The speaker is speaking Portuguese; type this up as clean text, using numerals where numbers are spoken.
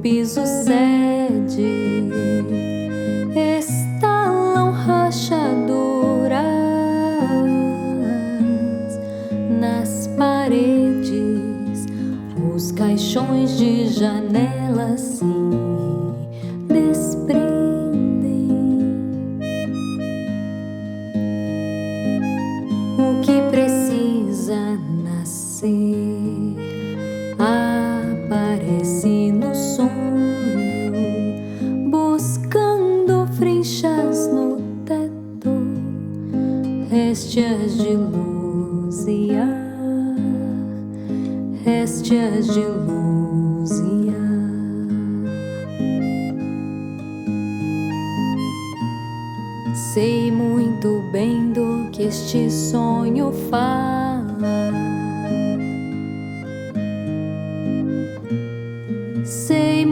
piso cede, estalam rachaduras nas paredes, os caixões de janelas se desprendem. O que precisa nascer aparece no sonho, buscando frinchas no teto, réstias de luz e ar, réstias de luz e ar. Sei muito bem do que este sonho fala. Sei